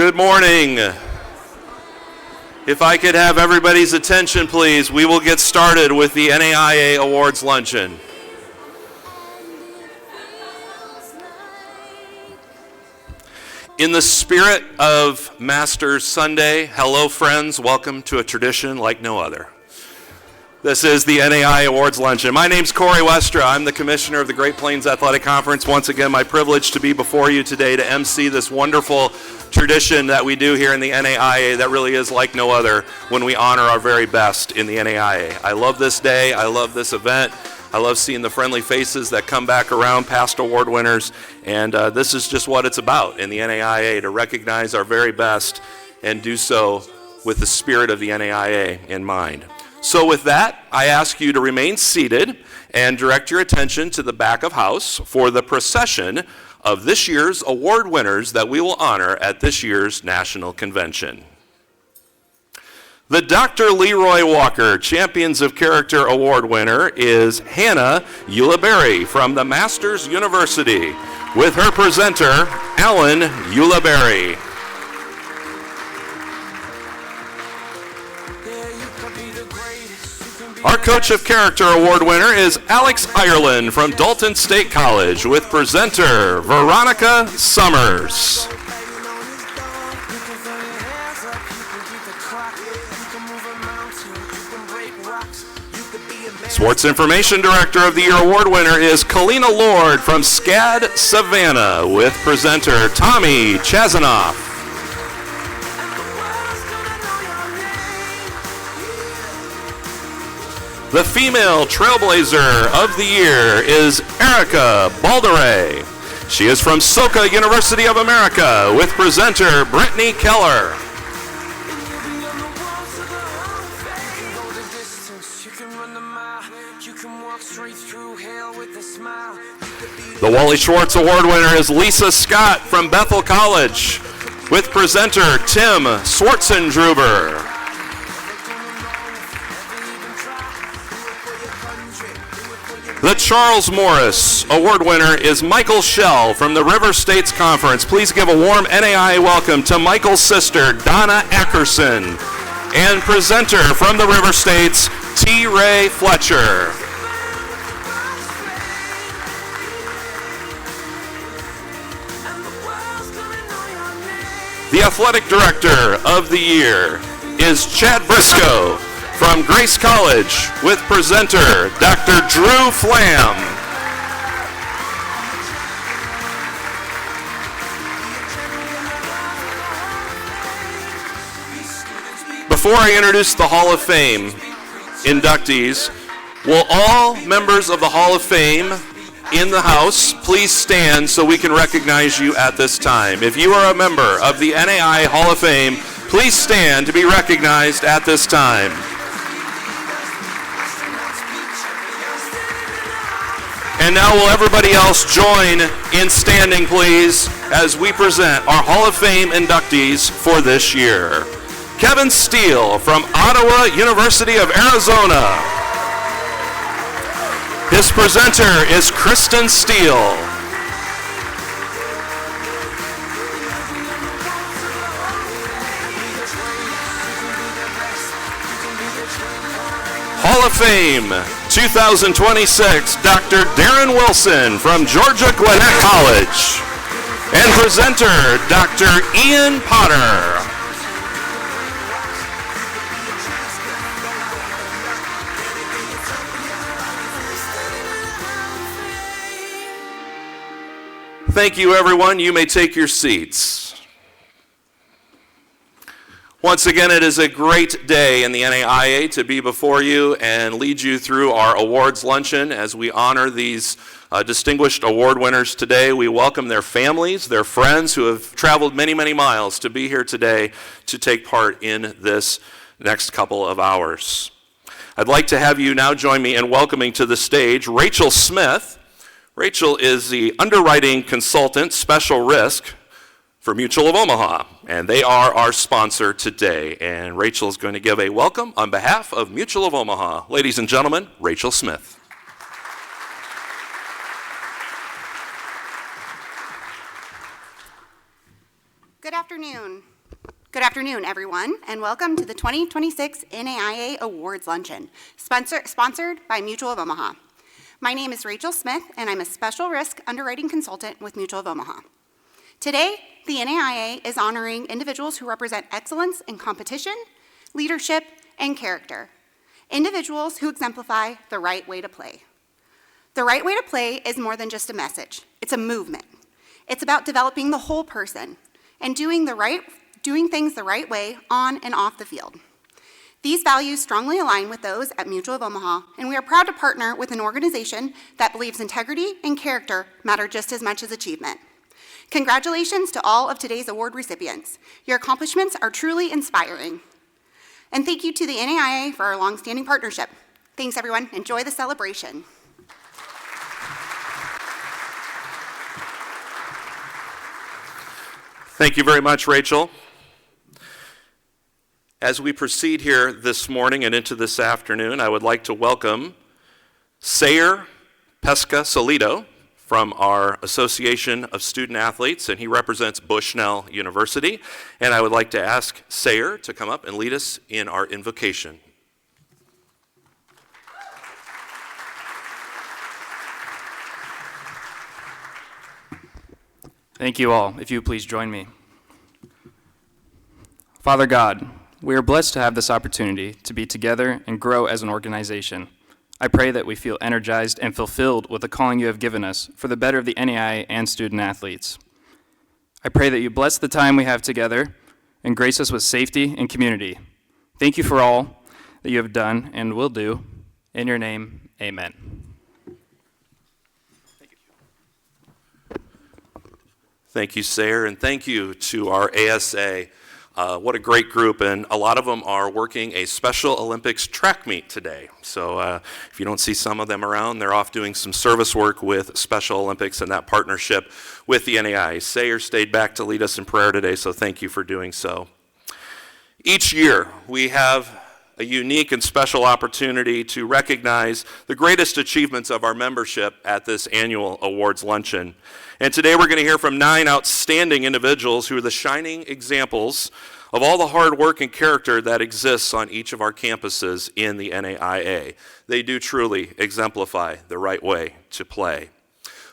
Good morning. If I could have everybody's attention, please, we will get started with the NAIA Awards Luncheon. In the spirit of Masters Sunday, hello friends, welcome to a tradition like no other. This is the NAIA Awards Luncheon. My name's Corey Westra. I'm the commissioner of the Great Plains Athletic Conference. Once again, my privilege to be before you today to MC this wonderful tradition that we do here in the NAIA that really is like no other when we honor our very best in the NAIA. I love this day. I love this event. I love seeing the friendly faces that come back around, past award winners, and this is just what it's about in the NAIA, to recognize our very best and do so with the spirit of the NAIA in mind. So with that, I ask you to remain seated and direct your attention to the back of house for the procession of this year's award winners that we will honor at this year's National Convention. The Dr. Leroy Walker Champions of Character Award winner is Hannah Ulibarri from the Masters University, with her presenter, Alan Ulibarri. Our Coach of Character Award winner is Alex Ireland from Dalton State College, with presenter Veronica Summers. Sports Information Director of the Year Award winner is Kalina Lord from SCAD Savannah, with presenter Tommy Chazanoff. The Female Trailblazer of the Year is Erica Balderay. She is from Soka University of America, with presenter Brittany Keller. The Wally Schwartz Award winner is Lisa Scott from Bethel College, with presenter Tim Swartzendruber. The Charles Morris Award winner is Michael Schell from the River States Conference. Please give a warm NAIA welcome to Michael's sister, Donna Ackerson, and presenter from the River States, T. Ray Fletcher. The Athletic Director of the Year is Chad Briscoe from Grace College, with presenter Dr. Drew Flam. Before I introduce the Hall of Fame inductees, will all members of the Hall of Fame in the house please stand so we can recognize you at this time? If you are a member of the NAIA Hall of Fame, please stand to be recognized at this time. And now will everybody else join in standing, please, as we present our Hall of Fame inductees for this year. Kevin Steele from Ottawa University of Arizona. His presenter is Kristen Steele. Hall of Fame 2026, Dr. Darren Wilson from Georgia Gwinnett College. And presenter, Dr. Ian Potter. Thank you, everyone. You may take your seats. Once again, it is a great day in the NAIA to be before you and lead you through our awards luncheon as we honor these distinguished award winners today. We welcome their families, their friends who have traveled many, many miles to be here today to take part in this next couple of hours. I'd like to have you now join me in welcoming to the stage Rachel Smith. Rachel is the underwriting consultant, special risk, for Mutual of Omaha, and they are our sponsor today. And Rachel is going to give a welcome on behalf of Mutual of Omaha. Ladies and gentlemen, Rachel Smith. Good afternoon. Good afternoon, everyone, and welcome to the 2026 NAIA Awards Luncheon, sponsored by Mutual of Omaha. My name is Rachel Smith, and I'm a special risk underwriting consultant with Mutual of Omaha. Today, the NAIA is honoring individuals who represent excellence in competition, leadership, and character. Individuals who exemplify the right way to play. The right way to play is more than just a message. It's a movement. It's about developing the whole person and doing things the right way on and off the field. These values strongly align with those at Mutual of Omaha, and we are proud to partner with an organization that believes integrity and character matter just as much as achievement. Congratulations to all of today's award recipients. Your accomplishments are truly inspiring. And thank you to the NAIA for our longstanding partnership. Thanks, everyone. Enjoy the celebration. Thank you very much, Rachel. As we proceed here this morning and into this afternoon, I would like to welcome Sayre Pesca-Solido from our Association of Student Athletes, and he represents Bushnell University. And I would like to ask Sayre to come up and lead us in our invocation. Thank you all. If you would please join me. Father God, we are blessed to have this opportunity to be together and grow as an organization. I pray that we feel energized and fulfilled with the calling you have given us for the better of the NAIA and student athletes. I pray that you bless the time we have together and grace us with safety and community. Thank you for all that you have done and will do. In your name, amen. Thank you, Sayre, and thank you to our ASA. What a great group, and a lot of them are working a Special Olympics track meet today. So if you don't see some of them around, they're off doing some service work with Special Olympics and that partnership with the NAIA. Sayre stayed back to lead us in prayer today, so thank you for doing so. Each year, we have a unique and special opportunity to recognize the greatest achievements of our membership at this annual awards luncheon. And today we're going to hear from 9 outstanding individuals who are the shining examples of all the hard work and character that exists on each of our campuses in the NAIA. They do truly exemplify the right way to play.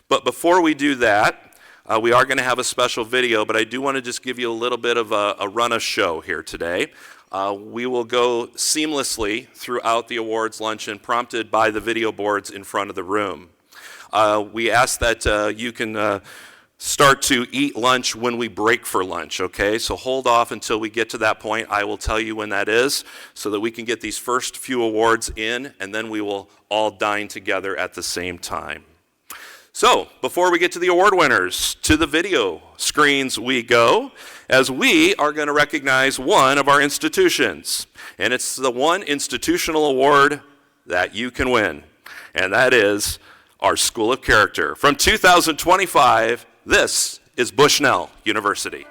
But before we do that, we are going to have a special video, but I do want to just give you a little bit of a run of show here today. We will go seamlessly throughout the awards luncheon, prompted by the video boards in front of the room. We ask that you can start to eat lunch when we break for lunch, okay? So hold off until we get to that point. I will tell you when that is so that we can get these first few awards in, and then we will all dine together at the same time. So, before we get to the award winners, to the video screens we go, as we are going to recognize one of our institutions. And it's the one institutional award that you can win, and that is our School of Character. From 2025, this is Bushnell University.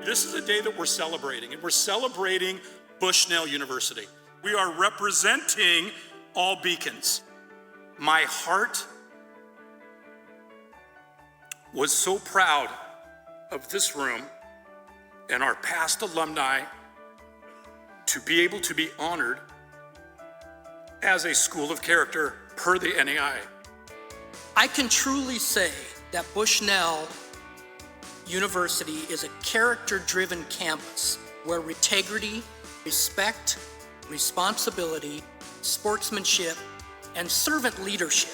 This is a day that we're celebrating, and we're celebrating Bushnell University. We are representing all Beacons. My heart was so proud of this room and our past alumni to be able to be honored as a School of Character per the NAIA. I can truly say that Bushnell University is a character-driven campus where integrity, respect, responsibility, sportsmanship, and servant leadership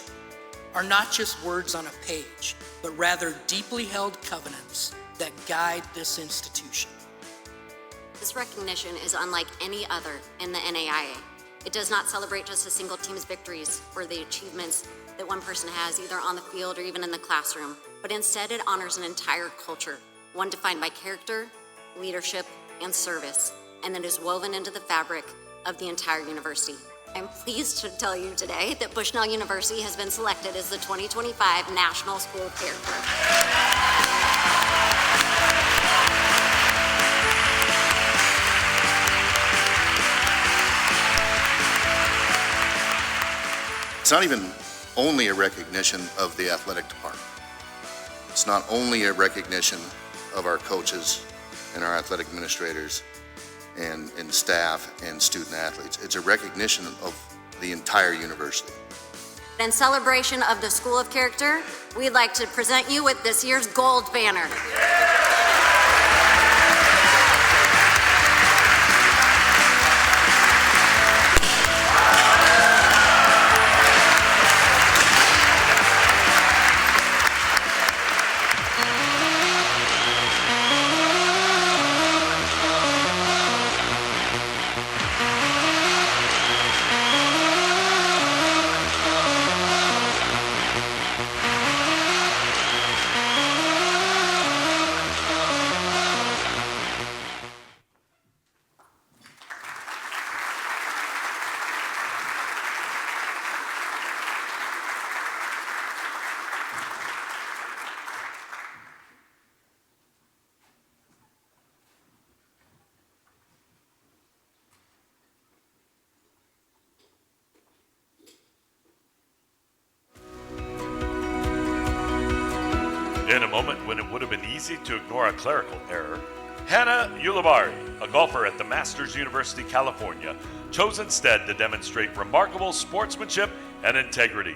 are not just words on a page, but rather deeply held covenants that guide this institution. This recognition is unlike any other in the NAIA. It does not celebrate just a single team's victories or the achievements that one person has either on the field or even in the classroom, but instead it honors an entire culture, one defined by character, leadership, and service, and that is woven into the fabric of the entire university. I'm pleased to tell you today that Bushnell University has been selected as the 2025 National School of Character. It's not even only a recognition of the athletic department. It's not only a recognition of our coaches and our athletic administrators and staff and student athletes. It's a recognition of the entire university. In celebration of the School of Character, we'd like to present you with this year's gold banner. In a moment when it would have been easy to ignore a clerical error, Hannah Ulibarri, a golfer at the Masters University, California, chose instead to demonstrate remarkable sportsmanship and integrity.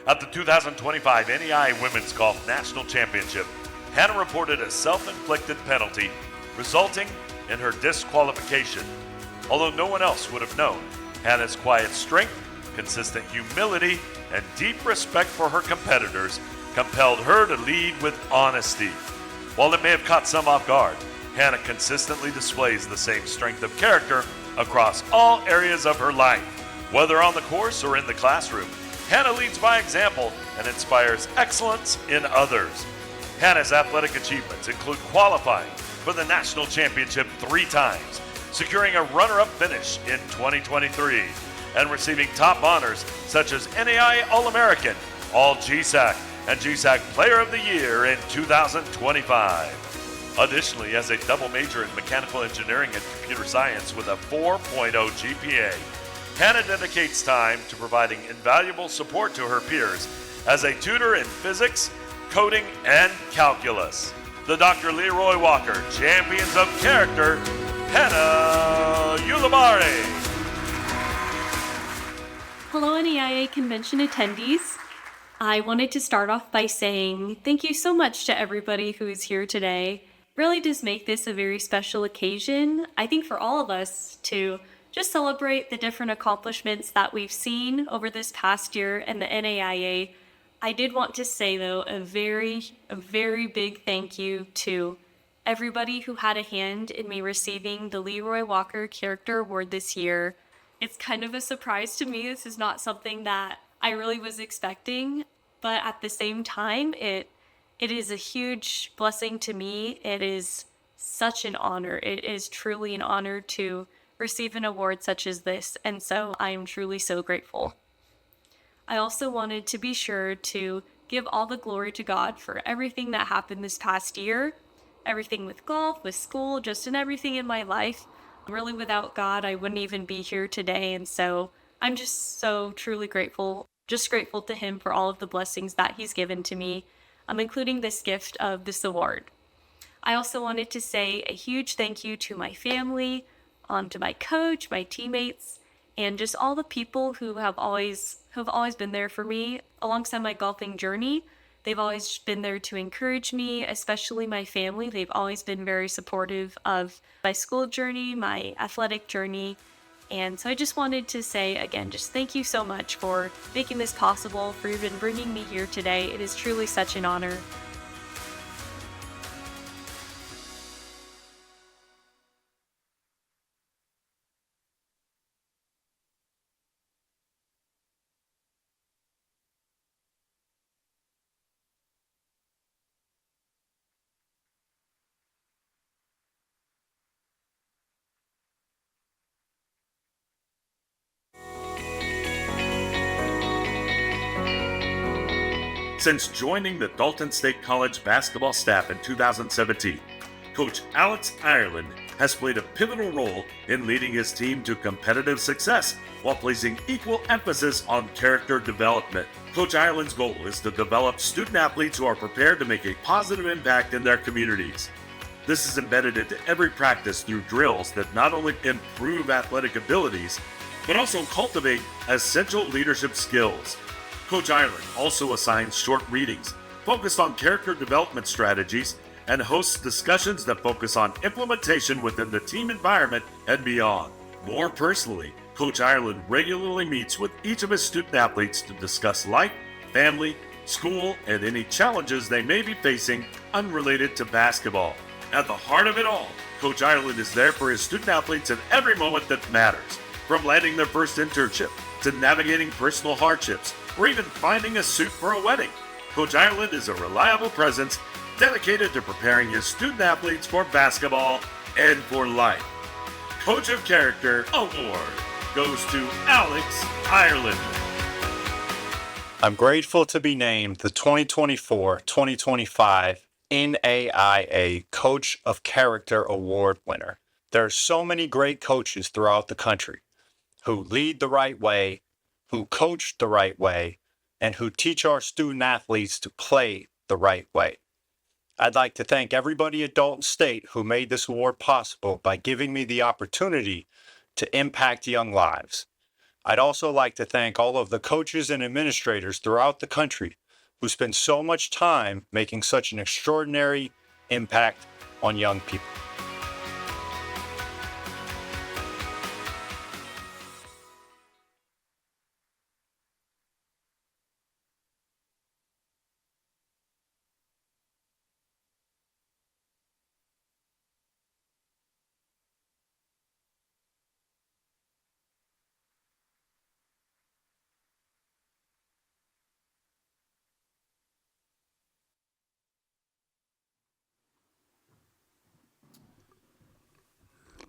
At the 2025 NAIA Women's Golf National Championship, Hannah reported a self-inflicted penalty, resulting in her disqualification. Although no one else would have known, Hannah's quiet strength, consistent humility, and deep respect for her competitors compelled her to lead with honesty. While it may have caught some off guard, Hannah consistently displays the same strength of character across all areas of her life. Whether on the course or in the classroom, Hannah leads by example and inspires excellence in others. Hannah's athletic achievements include qualifying for the national championship 3 times, securing a runner-up finish in 2023, and receiving top honors such as NAIA All-American, All-GSAC, and GSAC Player of the Year in 2025. Additionally, as a double major in mechanical engineering and computer science with a 4.0 GPA, Hannah dedicates time to providing invaluable support to her peers as a tutor in physics, coding, and calculus. The Dr. Leroy Walker Champions of Character, Hannah Ulibarri. Hello, NAIA convention attendees. I wanted to start off by saying thank you so much to everybody who is here today. Really does make this a very special occasion, I think, for all of us to just celebrate the different accomplishments that we've seen over this past year in the NAIA. I did want to say, though, a very big thank you to everybody who had a hand in me receiving the Leroy Walker Character Award this year. It's kind of a surprise to me. This is not something that I really was expecting, but at the same time, it is a huge blessing to me. It is such an honor. It is truly an honor to receive an award such as this, and so I am truly so grateful. I also wanted to be sure to give all the glory to God for everything that happened this past year, everything with golf, with school, just in everything in my life. Really, without God, I wouldn't even be here today, and so I'm just so truly grateful. Just grateful to him for all of the blessings that he's given to me, including this gift of this award. I also wanted to say a huge thank you to my family, to my coach, my teammates, and just all the people who have always been there for me alongside my golfing journey. They've always been there to encourage me, especially my family. They've always been very supportive of my school journey, my athletic journey. And so I just wanted to say, again, just thank you so much for making this possible, for even bringing me here today. It is truly such an honor. Since joining the Dalton State College basketball staff in 2017, Coach Alex Ireland has played a pivotal role in leading his team to competitive success while placing equal emphasis on character development. Coach Ireland's goal is to develop student athletes who are prepared to make a positive impact in their communities. This is embedded into every practice through drills that not only improve athletic abilities, but also cultivate essential leadership skills. Coach Ireland also assigns short readings focused on character development strategies and hosts discussions that focus on implementation within the team environment and beyond. More personally, Coach Ireland regularly meets with each of his student athletes to discuss life, family, school, and any challenges they may be facing unrelated to basketball. At the heart of it all, Coach Ireland is there for his student athletes at every moment that matters, from landing their first internship to navigating personal hardships or even finding a suit for a wedding. Coach Ireland is a reliable presence dedicated to preparing his student athletes for basketball and for life. Coach of Character Award goes to Alex Ireland. I'm grateful to be named the 2024-2025 NAIA Coach of Character Award winner. There are so many great coaches throughout the country who lead the right way, who coach the right way, and who teach our student athletes to play the right way. I'd like to thank everybody at Dalton State who made this award possible by giving me the opportunity to impact young lives. I'd also like to thank all of the coaches and administrators throughout the country who spend so much time making such an extraordinary impact on young people.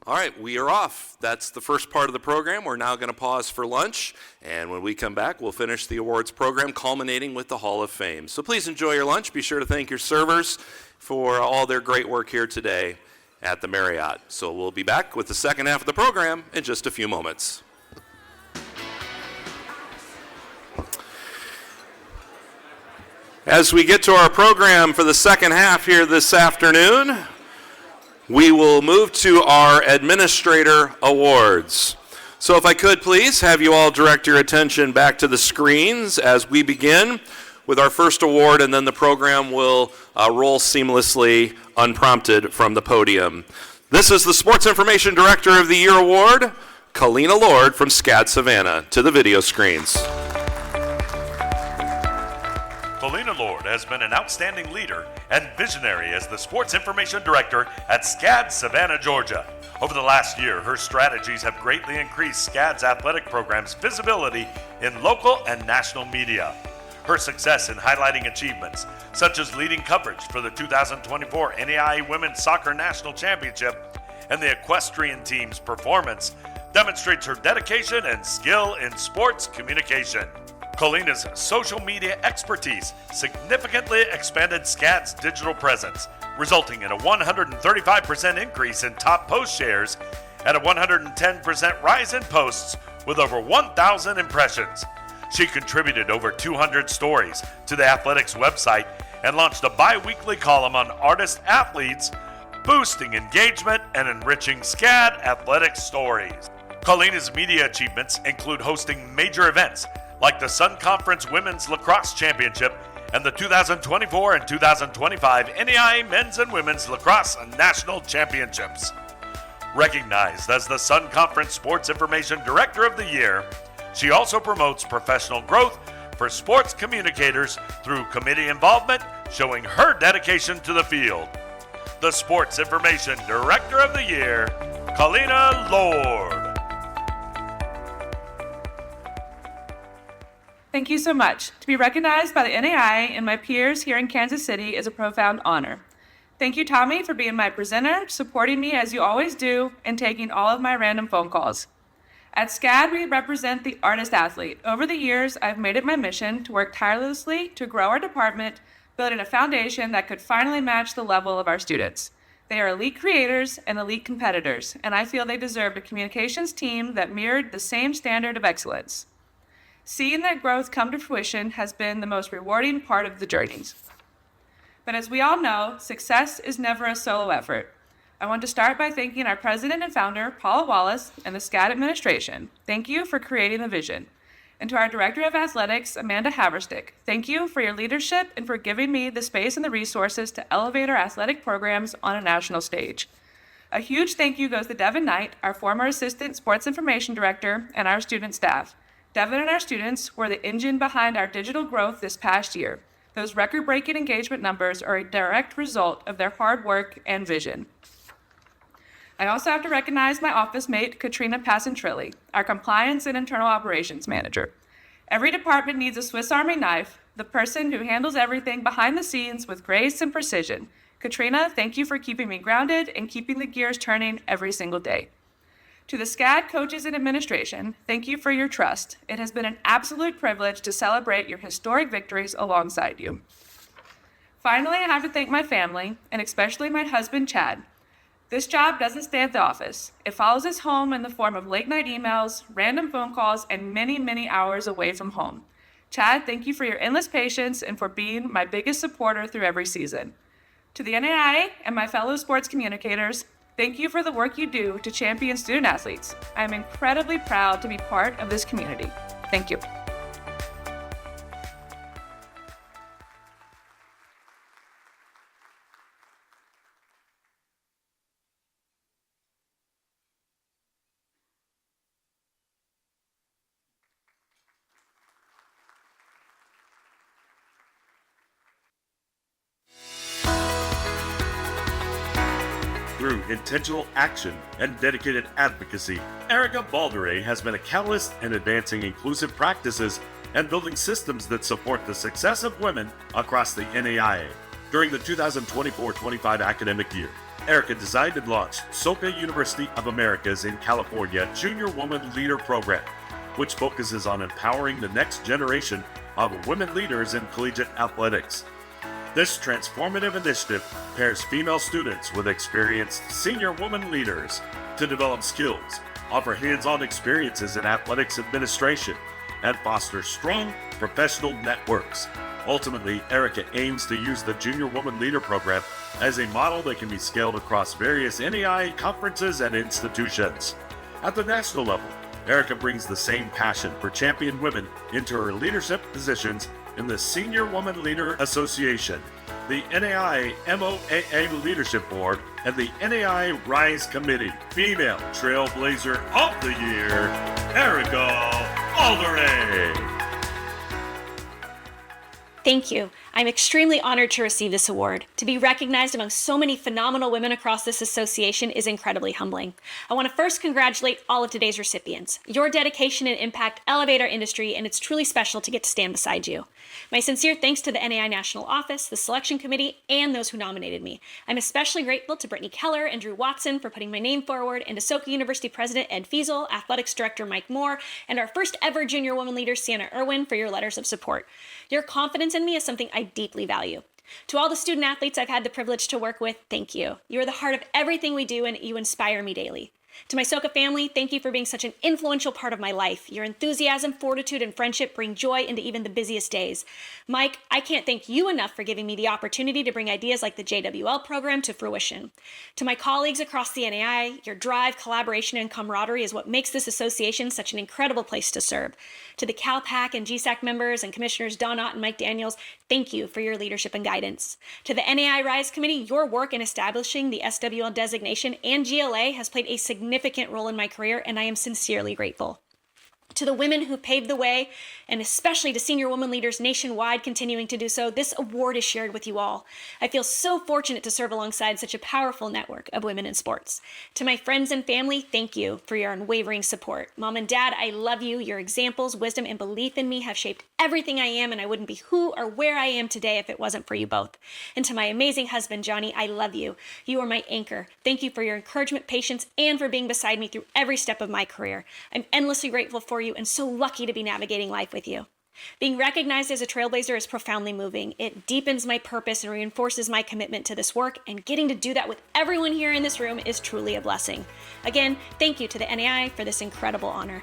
All right, we are off. That's the first part of the program. We're now going to pause for lunch, and when we come back, we'll finish the awards program, culminating with the Hall of Fame. So please enjoy your lunch. Be sure to thank your servers for all their great work here today at the Marriott. So we'll be back with the second half of the program in just a few moments. As we get to our program for the second half here this afternoon, we will move to our Administrator Awards. So if I could please have you all direct your attention back to the screens as we begin with our first award, and then the program will roll seamlessly, unprompted from the podium. This is the Sports Information Director of the Year Award, Kalina Lord from SCAD Savannah, to the video screens. Kalina Lord has been an outstanding leader and visionary as the Sports Information Director at SCAD Savannah, Georgia. Over the last year, her strategies have greatly increased SCAD's athletic program's visibility in local and national media. Her success in highlighting achievements, such as leading coverage for the 2024 NAIA Women's Soccer National Championship and the equestrian team's performance, demonstrates her dedication and skill in sports communication. Kalina's social media expertise significantly expanded SCAD's digital presence, resulting in a 135% increase in top post shares and a 110% rise in posts with over 1,000 impressions. She contributed over 200 stories to the athletics website and launched a bi-weekly column on artist-athletes, boosting engagement and enriching SCAD athletic stories. Kalina's media achievements include hosting major events like the Sun Conference Women's Lacrosse Championship and the 2024 and 2025 NAIA Men's and Women's Lacrosse National Championships. Recognized as the Sun Conference Sports Information Director of the Year, she also promotes professional growth for sports communicators through committee involvement, showing her dedication to the field. The Sports Information Director of the Year, Kalina Lord. Thank you so much. To be recognized by the NAIA and my peers here in Kansas City is a profound honor. Thank you, Tommy, for being my presenter, supporting me as you always do, and taking all of my random phone calls. At SCAD, we represent the artist-athlete. Over the years, I've made it my mission to work tirelessly to grow our department, building a foundation that could finally match the level of our students. They are elite creators and elite competitors, and I feel they deserved a communications team that mirrored the same standard of excellence. Seeing that growth come to fruition has been the most rewarding part of the journey. But as we all know, success is never a solo effort. I want to start by thanking our president and founder, Paula Wallace, and the SCAD administration. Thank you for creating the vision. And to our director of athletics, Amanda Haverstick, thank you for your leadership and for giving me the space and the resources to elevate our athletic programs on a national stage. A huge thank you goes to Devin Knight, our former assistant sports information director, and our student staff. Devin and our students were the engine behind our digital growth this past year. Those record-breaking engagement numbers are a direct result of their hard work and vision. I also have to recognize my office mate, Katrina Passantrilli, our compliance and internal operations manager. Every department needs a Swiss Army knife, the person who handles everything behind the scenes with grace and precision. Katrina, thank you for keeping me grounded and keeping the gears turning every single day. To the SCAD coaches and administration, thank you for your trust. It has been an absolute privilege to celebrate your historic victories alongside you. Finally, I have to thank my family, and especially my husband, Chad. This job doesn't stay at the office. It follows us home in the form of late-night emails, random phone calls, and many, many hours away from home. Chad, thank you for your endless patience and for being my biggest supporter through every season. To the NAIA and my fellow sports communicators, thank you for the work you do to champion student athletes. I am incredibly proud to be part of this community. Thank you. Through intentional action and dedicated advocacy, Erica Balderay has been a catalyst in advancing inclusive practices and building systems that support the success of women across the NAIA. During the 2024-25 academic year, Erica designed and launched Soka University of America's in California Junior Woman Leader Program, which focuses on empowering the next generation of women leaders in collegiate athletics. This transformative initiative pairs female students with experienced senior women leaders to develop skills, offer hands-on experiences in athletics administration, and foster strong professional networks. Ultimately, Erica aims to use the Junior Woman Leader Program as a model that can be scaled across various NAIA conferences and institutions. At the national level, Erica brings the same passion for champion women into her leadership positions in the Senior Woman Leader Association, the NAIA MOAA Leadership Board, and the NAIA Rise Committee. Female Trailblazer of the Year, Erica Balderay. Thank you. I'm extremely honored to receive this award. To be recognized among so many phenomenal women across this association is incredibly humbling. I want to first congratulate all of today's recipients. Your dedication and impact elevate our industry, and it's truly special to get to stand beside you. My sincere thanks to the NAIA National Office, the Selection Committee, and those who nominated me. I'm especially grateful to Brittany Keller and Drew Watson for putting my name forward, and to Soka University President Ed Fiesel, Athletics Director Mike Moore, and our first ever junior woman leader, Sienna Irwin, for your letters of support. Your confidence in me is something I deeply value. To all the student athletes I've had the privilege to work with, thank you. You are the heart of everything we do, and you inspire me daily. To my Soka family, thank you for being such an influential part of my life. Your enthusiasm, fortitude, and friendship bring joy into even the busiest days. Mike, I can't thank you enough for giving me the opportunity to bring ideas like the JWL program to fruition. To my colleagues across the NAIA, your drive, collaboration, and camaraderie is what makes this association such an incredible place to serve. To the CalPAC and GSAC members and Commissioners Don Ott and Mike Daniels, thank you for your leadership and guidance. To the NAIA Rise Committee, your work in establishing the SWL designation and GLA has played a significant role in my career, and I am sincerely grateful. To the women who paved the way, and especially to senior women leaders nationwide continuing to do so, this award is shared with you all. I feel so fortunate to serve alongside such a powerful network of women in sports. To my friends and family, thank you for your unwavering support. Mom and Dad, I love you. Your examples, wisdom, and belief in me have shaped everything I am, and I wouldn't be who or where I am today if it wasn't for you both. And to my amazing husband, Johnny, I love you. You are my anchor. Thank you for your encouragement, patience, and for being beside me through every step of my career. I'm endlessly grateful for you and so lucky to be navigating life with you. Being recognized as a trailblazer is profoundly moving. It deepens my purpose and reinforces my commitment to this work, and getting to do that with everyone here in this room is truly a blessing. Again, thank you to the NAIA for this incredible honor.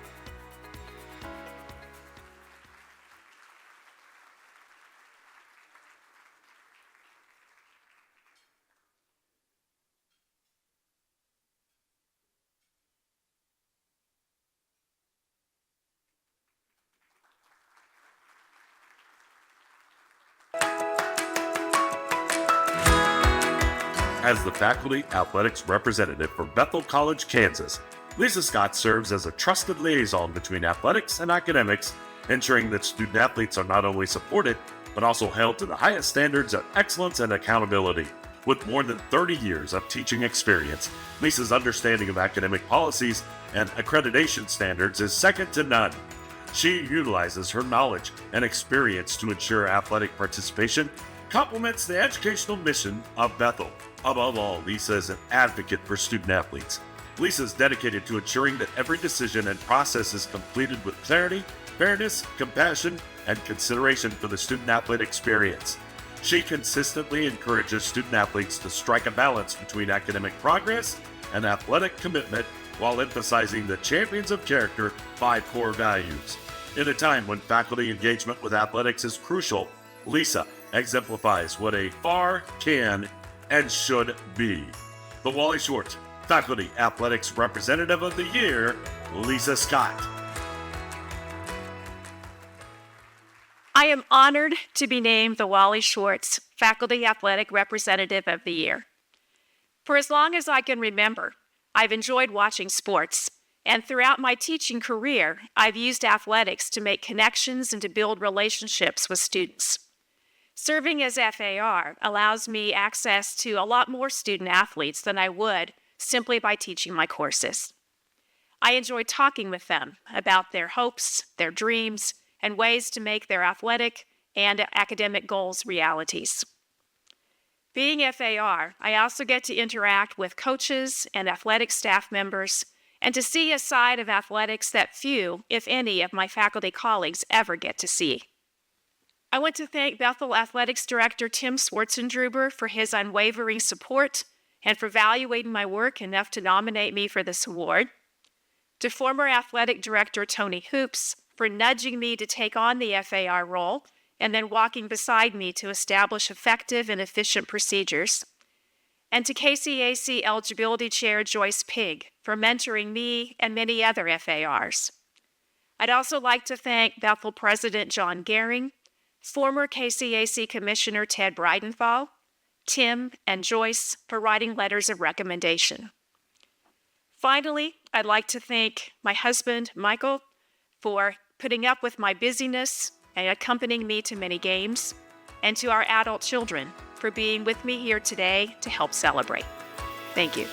As the faculty athletics representative for Bethel College, Kansas, Lisa Scott serves as a trusted liaison between athletics and academics, ensuring that student athletes are not only supported, but also held to the highest standards of excellence and accountability. With more than 30 years of teaching experience, Lisa's understanding of academic policies and accreditation standards is second to none. She utilizes her knowledge and experience to ensure athletic participation complements the educational mission of Bethel. Above all, Lisa is an advocate for student athletes. Lisa is dedicated to ensuring that every decision and process is completed with clarity, fairness, compassion, and consideration for the student athlete experience. She consistently encourages student athletes to strike a balance between academic progress and athletic commitment while emphasizing the champions of character 5 core values. In a time when faculty engagement with athletics is crucial, Lisa exemplifies what a FAR can and should be. The Wally Schwartz Faculty Athletics Representative of the Year, Lisa Scott. I am honored to be named the Wally Schwartz Faculty Athletic Representative of the Year. For as long as I can remember, I've enjoyed watching sports, and throughout my teaching career, I've used athletics to make connections and to build relationships with students. Serving as FAR allows me access to a lot more student athletes than I would simply by teaching my courses. I enjoy talking with them about their hopes, their dreams, and ways to make their athletic and academic goals realities. Being FAR, I also get to interact with coaches and athletic staff members and to see a side of athletics that few, if any, of my faculty colleagues ever get to see. I want to thank Bethel Athletics Director Tim Swartzendruber for his unwavering support and for valuing my work enough to nominate me for this award. To former Athletic Director Tony Hoops for nudging me to take on the FAR role and then walking beside me to establish effective and efficient procedures. And to KCAC Eligibility Chair Joyce Pigg for mentoring me and many other FARs. I'd also like to thank Bethel President John Gehring, former KCAC Commissioner Ted Breidenthal, Tim, and Joyce for writing letters of recommendation. Finally, I'd like to thank my husband, Michael, for putting up with my busyness and accompanying me to many games, and to our adult children for being with me here today to help celebrate. Thank you.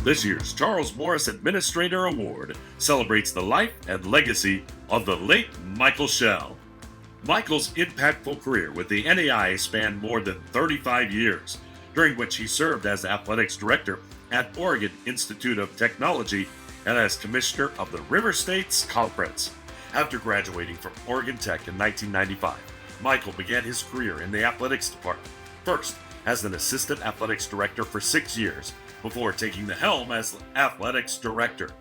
This year's Charles Morris Administrator Award celebrates the life and legacy of the late Michael Schell. Michael's impactful career with the NAIA spanned more than 35 years, during which he served as Athletics Director at Oregon Institute of Technology and as Commissioner of the River States Conference. After graduating from Oregon Tech in 1995, Michael began his career in the athletics department, first as an Assistant Athletics Director for 6 years, before taking the helm as Athletics Director.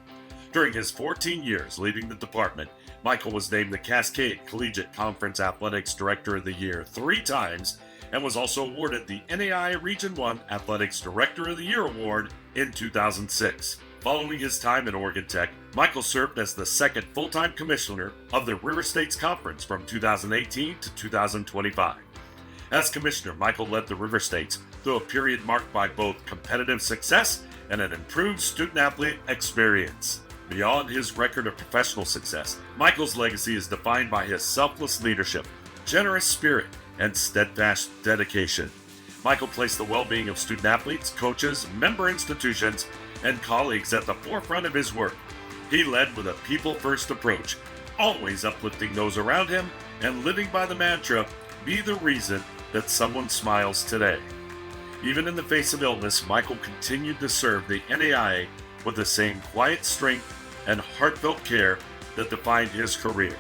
During his 14 years leading the department, Michael was named the Cascade Collegiate Conference Athletics Director of the Year 3 times and was also awarded the NAIA Region 1 Athletics Director of the Year Award in 2006. Following his time at Oregon Tech, Michael served as the second full-time commissioner of the River States Conference from 2018 to 2025. As commissioner, Michael led the River States through a period marked by both competitive success and an improved student-athlete experience. Beyond his record of professional success, Michael's legacy is defined by his selfless leadership, generous spirit, and steadfast dedication. Michael placed the well-being of student athletes, coaches, member institutions, and colleagues at the forefront of his work. He led with a people-first approach, always uplifting those around him and living by the mantra, "Be the reason that someone smiles today." Even in the face of illness, Michael continued to serve the NAIA with the same quiet strength and heartfelt care that defined his career.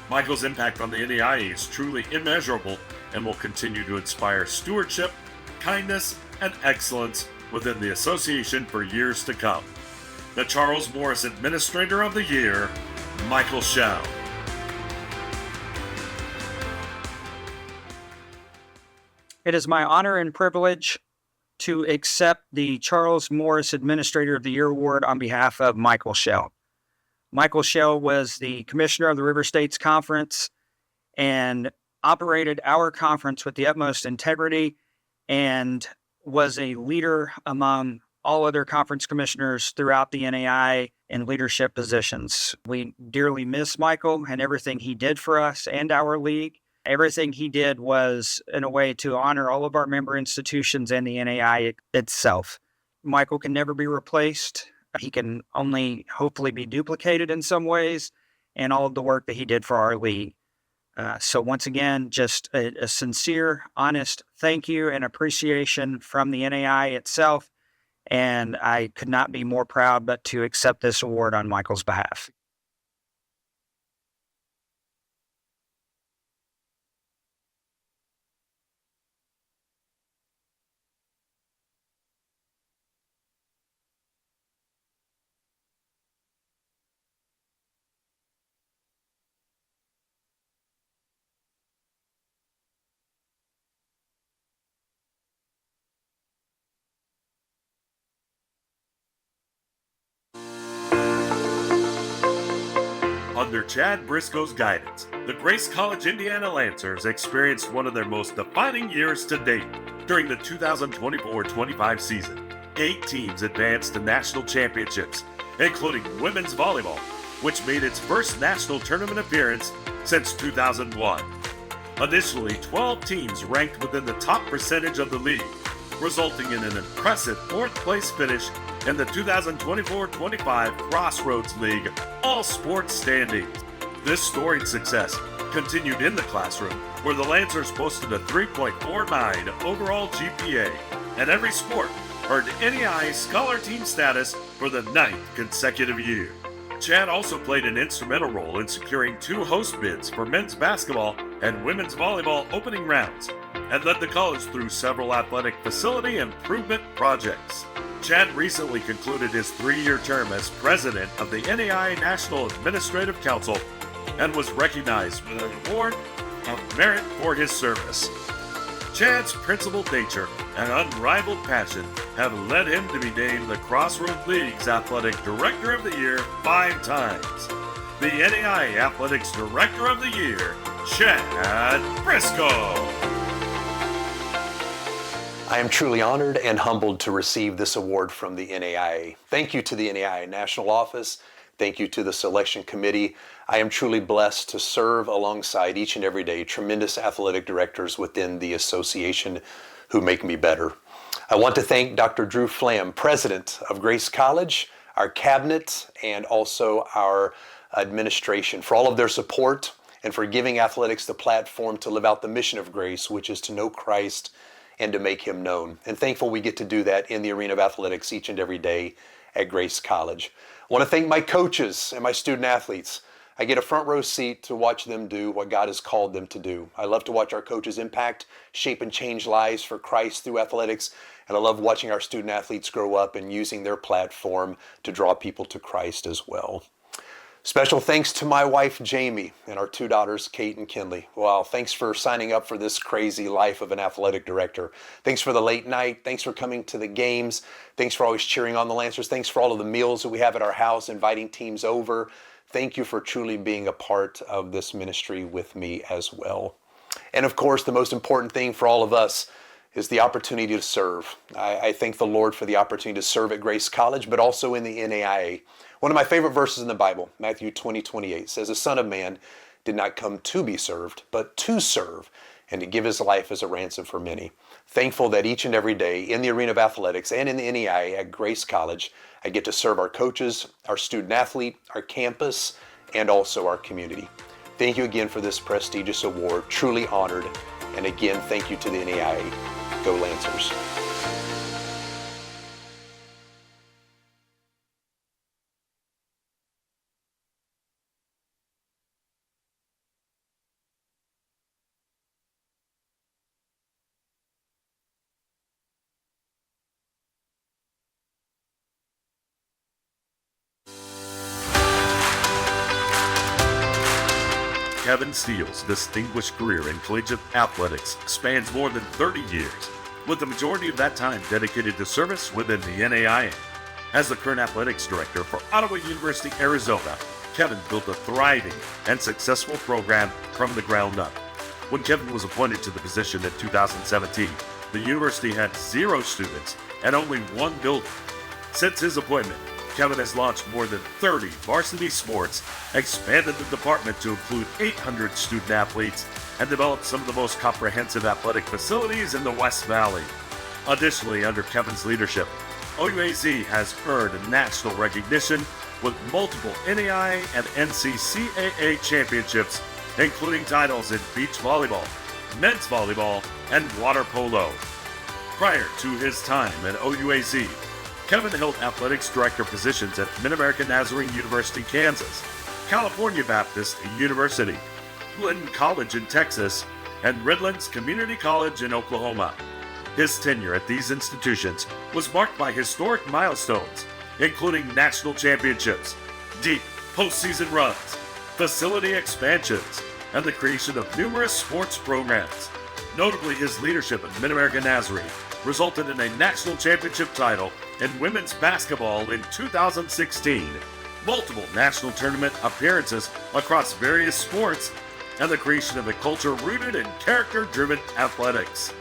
Michael's impact on the NAIA is truly immeasurable and will continue to inspire stewardship, kindness, and excellence within the association for years to come. The Charles Morris Administrator of the Year, Michael Schau. It is my honor and privilege to accept the Charles Morris Administrator of the Year Award on behalf of Michael Schau. Michael Schau was the commissioner of the River States Conference and operated our conference with the utmost integrity and was a leader among all other conference commissioners throughout the NAIA in leadership positions. We dearly miss Michael and everything he did for us and our league. Everything he did was in a way to honor all of our member institutions and the NAIA itself. Michael can never be replaced. He can only hopefully be duplicated in some ways, and all of the work that he did for our league. So once again, just a sincere, honest thank you and appreciation from the NAIA itself. And I could not be more proud but to accept this award on Michael's behalf. Under Chad Briscoe's guidance, the Grace College Indiana Lancers experienced one of their most defining years to date. During the 2024-25 season, 8 teams advanced to national championships, including women's volleyball, which made its first national tournament appearance since 2001. Additionally, 12 teams ranked within the top percentage of the league, resulting in an impressive 4th place finish in the 2024-25 Crossroads League all-sports standings. This storied success continued in the classroom, where the Lancers posted a 3.49 overall GPA, and every sport earned NAIA Scholar Team status for the 9th consecutive year. Chad also played an instrumental role in securing 2 host bids for men's basketball and women's volleyball opening rounds, and led the college through several athletic facility improvement projects. Chad recently concluded his 3-year term as president of the NAIA National Administrative Council and was recognized with an award of merit for his service. Chad's principled nature and unrivaled passion have led him to be named the Crossroads League's Athletic Director of the Year 5 times. The NAIA Athletics Director of the Year, Chad Briscoe. I am truly honored and humbled to receive this award from the NAIA. Thank you to the NAIA National Office. Thank you to the Selection Committee. I am truly blessed to serve alongside each and every day tremendous athletic directors within the association who make me better. I want to thank Dr. Drew Flam, President of Grace College, our cabinet, and also our administration for all of their support and for giving athletics the platform to live out the mission of Grace, which is to know Christ and to make him known. And thankful we get to do that in the arena of athletics each and every day at Grace College. I want to thank my coaches and my student athletes. I get a front row seat to watch them do what God has called them to do. I love to watch our coaches impact, shape, and change lives for Christ through athletics. And I love watching our student athletes grow up and using their platform to draw people to Christ as well. Special thanks to my wife, Jamie, and our 2 daughters, Kate and Kinley. Wow, thanks for signing up for this crazy life of an athletic director. Thanks for the late night. Thanks for coming to the games. Thanks for always cheering on the Lancers. Thanks for all of the meals that we have at our house, inviting teams over. Thank you for truly being a part of this ministry with me as well. And of course, the most important thing for all of us is the opportunity to serve. I thank the Lord for the opportunity to serve at Grace College, but also in the NAIA. One of my favorite verses in the Bible, Matthew 20:28, says, "The Son of Man did not come to be served, but to serve, and to give his life as a ransom for many." Thankful that each and every day in the arena of athletics and in the NAIA at Grace College, I get to serve our coaches, our student athlete, our campus, and also our community. Thank you again for this prestigious award, truly honored. And again, thank you to the NAIA. Go Lancers. Kevin Steele's distinguished career in collegiate athletics spans more than 30 years, with the majority of that time dedicated to service within the NAIA. As the current athletics director for Ottawa University, Arizona, Kevin built a thriving and successful program from the ground up. When Kevin was appointed to the position in 2017, the university had 0 students and only 1 building. Since his appointment, Kevin has launched more than 30 varsity sports, expanded the department to include 800 student athletes, and developed some of the most comprehensive athletic facilities in the West Valley. Additionally, under Kevin's leadership, OUAZ has earned national recognition with multiple NAIA and NCCAA championships, including titles in beach volleyball, men's volleyball, and water polo. Prior to his time at OUAZ, Kevin held athletics director positions at Mid-American Nazarene University, Kansas, California Baptist University, Clinton College in Texas, and Redlands Community College in Oklahoma. His tenure at these institutions was marked by historic milestones, including national championships, deep postseason runs, facility expansions, and the creation of numerous sports programs. Notably, his leadership at Mid-American Nazarene resulted in a national championship title in women's basketball in 2016, multiple national tournament appearances across various sports, and the creation of a culture rooted in character-driven athletics.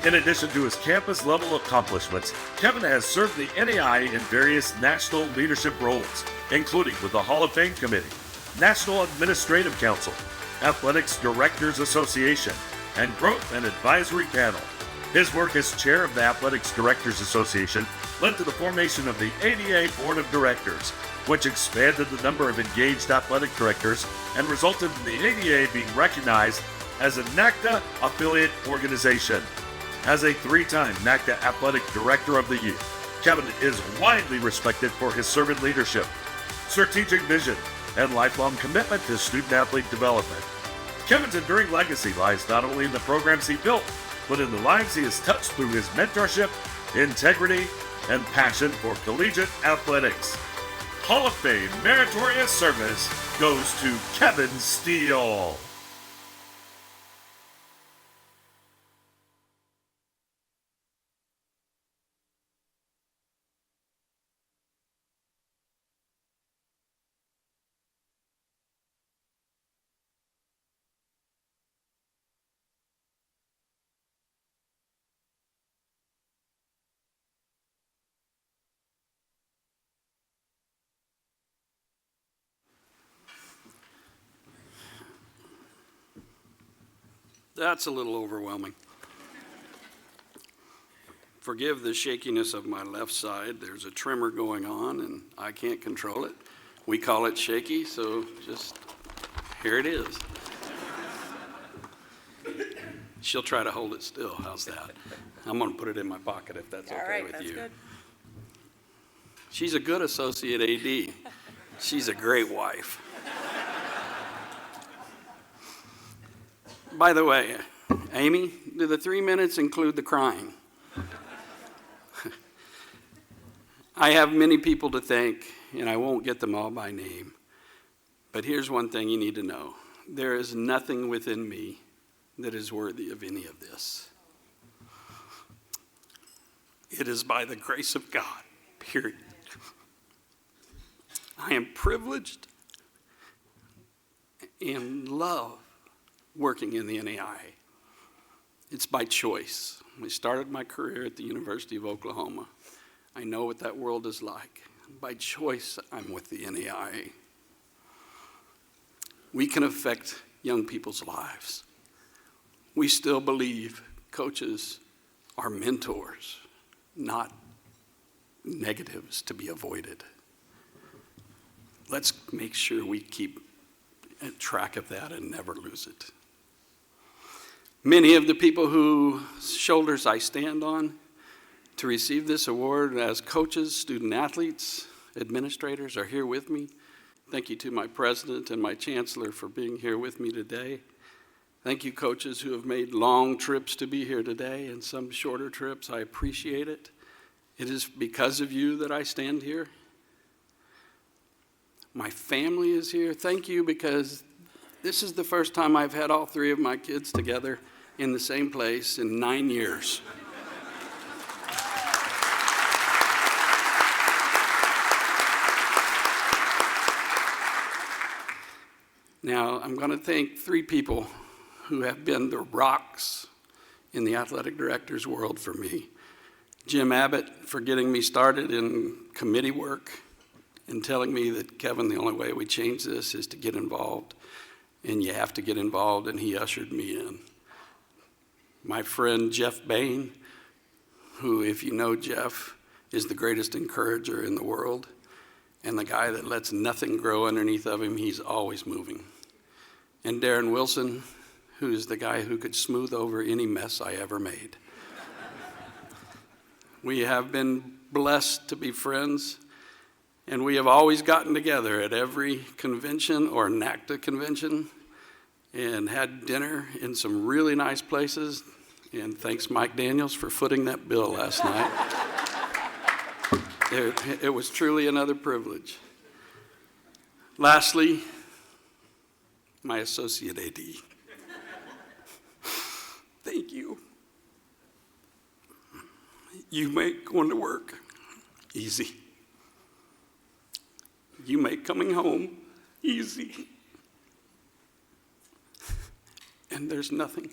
In addition to his campus-level accomplishments, Kevin has served the NAIA in various national leadership roles, including with the Hall of Fame Committee, National Administrative Council, Athletics Directors Association, and Growth and Advisory Panel. His work as chair of the Athletics Directors Association led to the formation of the ADA Board of Directors, which expanded the number of engaged athletic directors and resulted in the ADA being recognized as a NACDA affiliate organization. As a 3-time NACDA Athletic Director of the Year, Kevin is widely respected for his servant leadership, strategic vision, and lifelong commitment to student-athlete development. Kevin's enduring legacy lies not only in the programs he built, but in the lives he has touched through his mentorship, integrity, and passion for collegiate athletics. Hall of Fame meritorious service goes to Kevin Steele. That's a little overwhelming. Forgive the shakiness of my left side. There's a tremor going on and I can't control it. We call it shaky, so just here it is. She'll try to hold it still. How's that? I'm going to put it in my pocket if that's okay with you. Good. She's a good associate AD. She's a great wife. By the way, Amy, do the 3 minutes include the crying? I have many people to thank, and I won't get them all by name. But here's one thing you need to know. There is nothing within me that is worthy of any of this. It is by the grace of God, period. I am privileged and love working in the NAIA. It's by choice. I started my career at the University of Oklahoma. I know what that world is like. By choice, I'm with the NAIA. We can affect young people's lives. We still believe coaches are mentors, not negatives to be avoided. Let's make sure we keep track of that and never lose it. Many of the people whose shoulders I stand on to receive this award as coaches, student athletes, administrators are here with me. Thank you to my president and my chancellor for being here with me today. Thank you, coaches who have made long trips to be here today and some shorter trips. I appreciate it. It is because of you that I stand here. My family is here. Thank you, because this is the first time I've had all three of my kids together in the same place in 9 years. Now, I'm going to thank three people who have been the rocks in the athletic director's world for me. Jim Abbott for getting me started in committee work and telling me that, Kevin, the only way we change this is to get involved, and you have to get involved, and he ushered me in. My friend Jeff Bain, who, if you know Jeff, is the greatest encourager in the world, and the guy that lets nothing grow underneath of him. He's always moving. And Darren Wilson, who's the guy who could smooth over any mess I ever made. We have been blessed to be friends, and we have always gotten together at every convention or NACTA convention and had dinner in some really nice places. And thanks, Mike Daniels, for footing that bill last night. It was truly another privilege. Lastly, my associate AD. Thank you. You make going to work easy. You make coming home easy. And there's nothing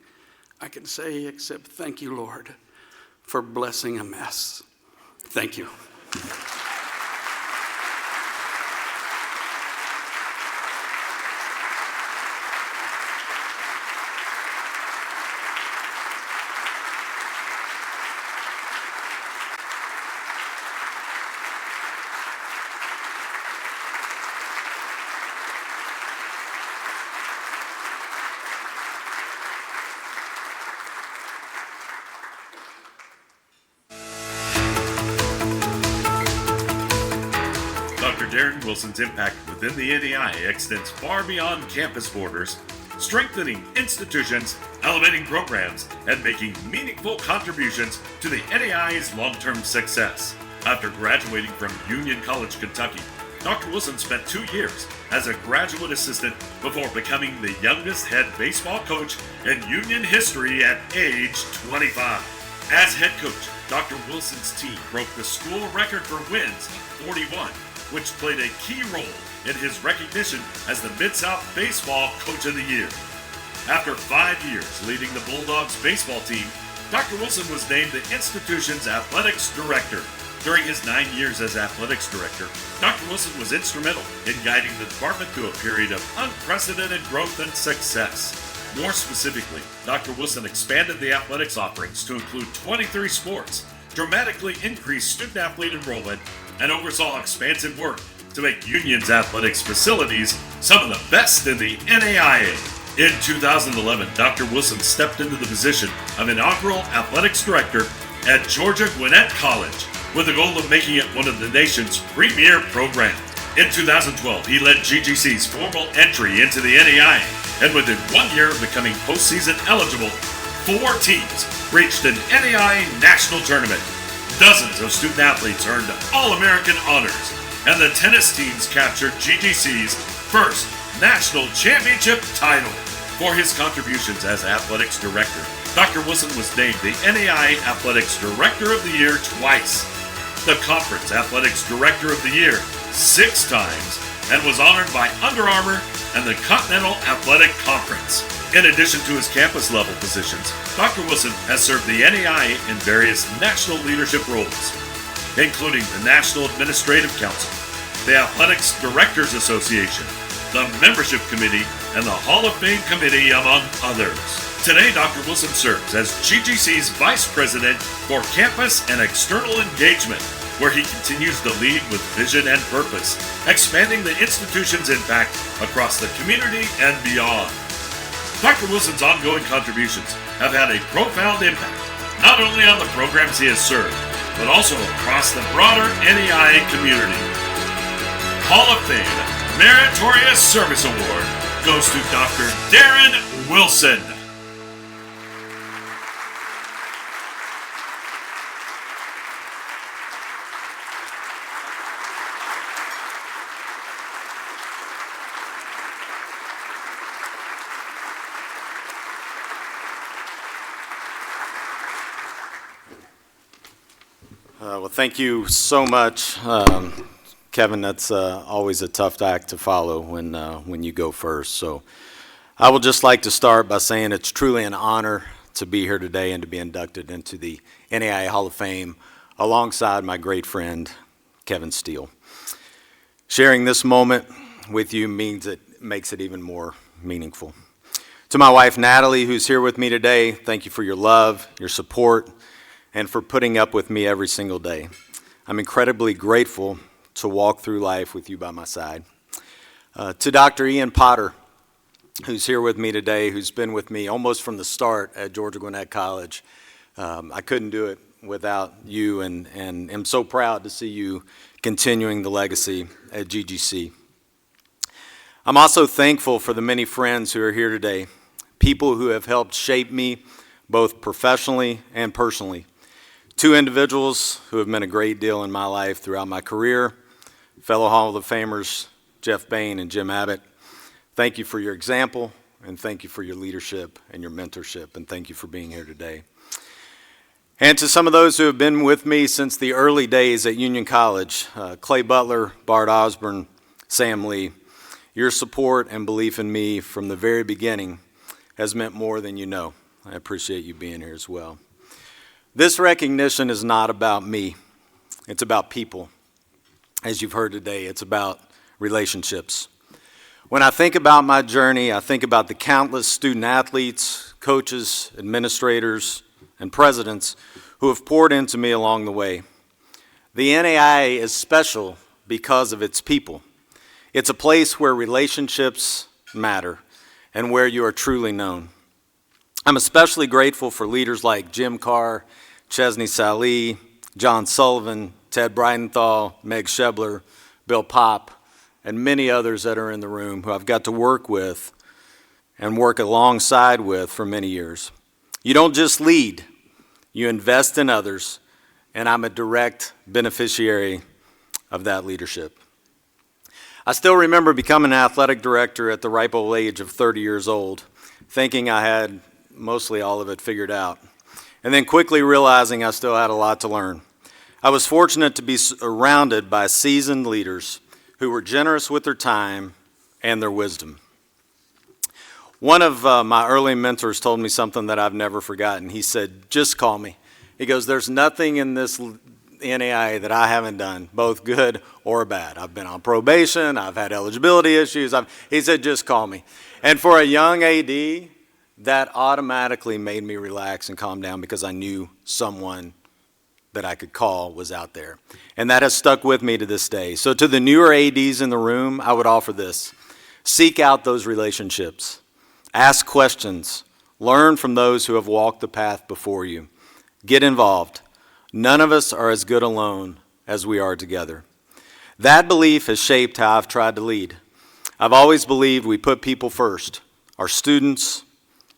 I can say except thank you, Lord, for blessing a mess. Thank you. Darren Wilson's impact within the NAIA extends far beyond campus borders, strengthening institutions, elevating programs, and making meaningful contributions to the NAIA's long-term success. After graduating from Union College, Kentucky, Dr. Wilson spent 2 years as a graduate assistant before becoming the youngest head baseball coach in Union history at age 25. As head coach, Dr. Wilson's team broke the school record for wins of 41, which played a key role in his recognition as the Mid-South Baseball Coach of the Year. After 5 years leading the Bulldogs baseball team, Dr. Wilson was named the institution's athletics director. During his 9 years as athletics director, Dr. Wilson was instrumental in guiding the department through a period of unprecedented growth and success. More specifically, Dr. Wilson expanded the athletics offerings to include 23 sports, dramatically increased student-athlete enrollment, and oversaw expansive work to make Union's athletics facilities some of the best in the NAIA. In 2011, Dr. Wilson stepped into the position of inaugural athletics director at Georgia Gwinnett College with the goal of making it one of the nation's premier programs. In 2012, he led GGC's formal entry into the NAIA, and within 1 year of becoming postseason eligible, 4 teams reached an NAIA national tournament. Dozens of student athletes earned All-American honors, and the tennis teams captured GGC's first national championship title. For his contributions as athletics director, Dr. Wilson was named the NAIA Athletics Director of the Year twice, the Conference Athletics Director of the Year 6 times, and was honored by Under Armour and the Continental Athletic Conference. In addition to his campus-level positions, Dr. Wilson has served the NAIA in various national leadership roles, including the National Administrative Council, the Athletics Directors Association, the Membership Committee, and the Hall of Fame Committee, among others. Today, Dr. Wilson serves as GGC's Vice President for Campus and External Engagement, where he continues to lead with vision and purpose, expanding the institution's impact across the community and beyond. Dr. Wilson's ongoing contributions have had a profound impact, not only on the programs he has served, but also across the broader NAIA community. Hall of Fame Meritorious Service Award goes to Dr. Darren Wilson. Well, thank you so much, Kevin. That's always a tough act to follow when you go first. So I would just like to start by saying it's truly an honor to be here today and to be inducted into the NAIA Hall of Fame alongside my great friend, Kevin Steele. Sharing this moment with you makes it even more meaningful. To my wife, Natalie, who's here with me today, thank you for your love, your support, and for putting up with me every single day. I'm incredibly grateful to walk through life with you by my side. To Dr. Ian Potter, who's here with me today, who's been with me almost from the start at Georgia Gwinnett College. I couldn't do it without you, and am so proud to see you continuing the legacy at GGC. I'm also thankful for the many friends who are here today, people who have helped shape me both professionally and personally. Two individuals who have meant a great deal in my life throughout my career, fellow Hall of Famers Jeff Bain and Jim Abbott. Thank you for your example, and thank you for your leadership and your mentorship, and thank you for being here today. And to some of those who have been with me since the early days at Union College, Clay Butler, Bart Osborne, Sam Lee, your support and belief in me from the very beginning has meant more than you know. I appreciate you being here as well. This recognition is not about me. It's about people. As you've heard today, it's about relationships. When I think about my journey, I think about the countless student athletes, coaches, administrators, and presidents who have poured into me along the way. The NAIA is special because of its people. It's a place where relationships matter and where you are truly known. I'm especially grateful for leaders like Jim Carr, Chesney Sallee, John Sullivan, Ted Bridenthal, Meg Shebler, Bill Popp, and many others that are in the room who I've got to work with and work alongside with for many years. You don't just lead, you invest in others, and I'm a direct beneficiary of that leadership. I still remember becoming an athletic director at the ripe old age of 30 years old, thinking I had mostly all of it figured out, and then quickly realizing I still had a lot to learn. I was fortunate to be surrounded by seasoned leaders who were generous with their time and their wisdom. One of my early mentors told me something that I've never forgotten. He said, "Just call me." He goes, "There's nothing in this NAIA that I haven't done, both good or bad. I've been on probation, I've had eligibility issues." He said, "Just call me." And for a young AD, that automatically made me relax and calm down because I knew someone that I could call was out there. And that has stuck with me to this day. So to the newer ADs in the room, I would offer this. Seek out those relationships. Ask questions. Learn from those who have walked the path before you. Get involved. None of us are as good alone as we are together. That belief has shaped how I've tried to lead. I've always believed we put people first, our students,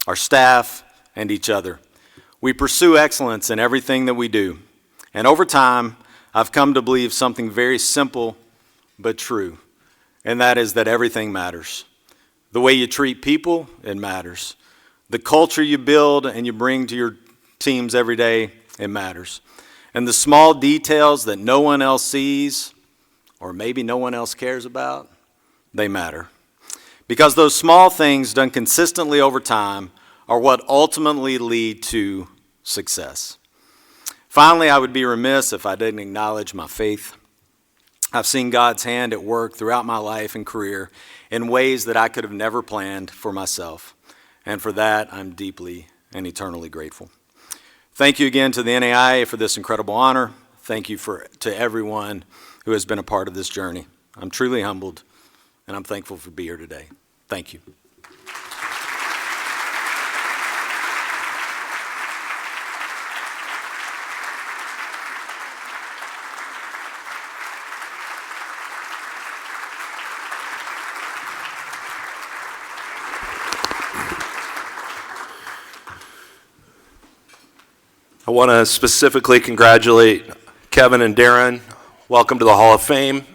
our staff, and each other. We pursue excellence in everything that we do. And over time, I've come to believe something very simple but true, and that is that everything matters. The way you treat people, it matters. The culture you build and you bring to your teams every day, it matters. And the small details that no one else sees, or maybe no one else cares about, they matter. Because those small things done consistently over time are what ultimately lead to success. Finally, I would be remiss if I didn't acknowledge my faith. I've seen God's hand at work throughout my life and career in ways that I could have never planned for myself. And for that, I'm deeply and eternally grateful. Thank you again to the NAIA for this incredible honor. Thank you to everyone who has been a part of this journey. I'm truly humbled, and I'm thankful to be here today. Thank you. I want to specifically congratulate Kevin and Darren. Welcome to the Hall of Fame.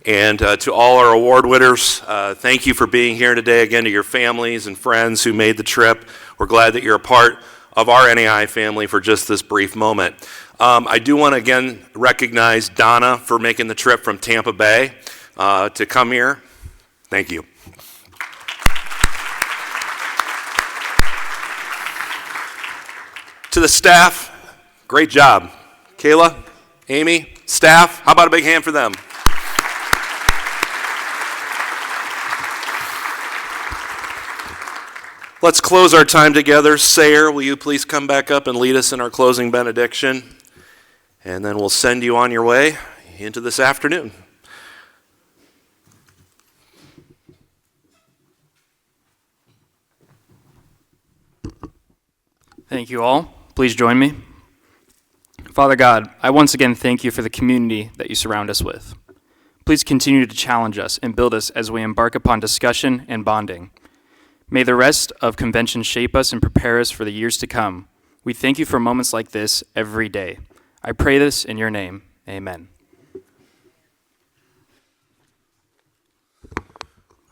And to all our award winners, thank you for being here today. Again, to your families and friends who made the trip. We're glad that you're a part of our NAIA family for just this brief moment. I do want to again recognize Donna for making the trip from Tampa Bay to come here. Thank you. To the staff, great job. Kayla, Amy, staff, how about a big hand for them? Let's close our time together. Sayer, will you please come back up and lead us in our closing benediction? And then we'll send you on your way into this afternoon. Thank you all. Please join me. Father God, I once again thank you for the community that you surround us with. Please continue to challenge us and build us as we embark upon discussion and bonding. May the rest of convention shape us and prepare us for the years to come. We thank you for moments like this every day. I pray this in your name. Amen.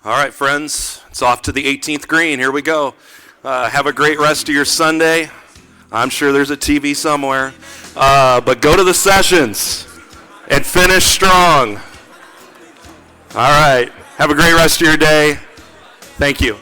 All right, friends, it's off to the 18th green. Here we go. Have a great rest of your Sunday. I'm sure there's a TV somewhere. But go to the sessions and finish strong. All right. Have a great rest of your day. Thank you.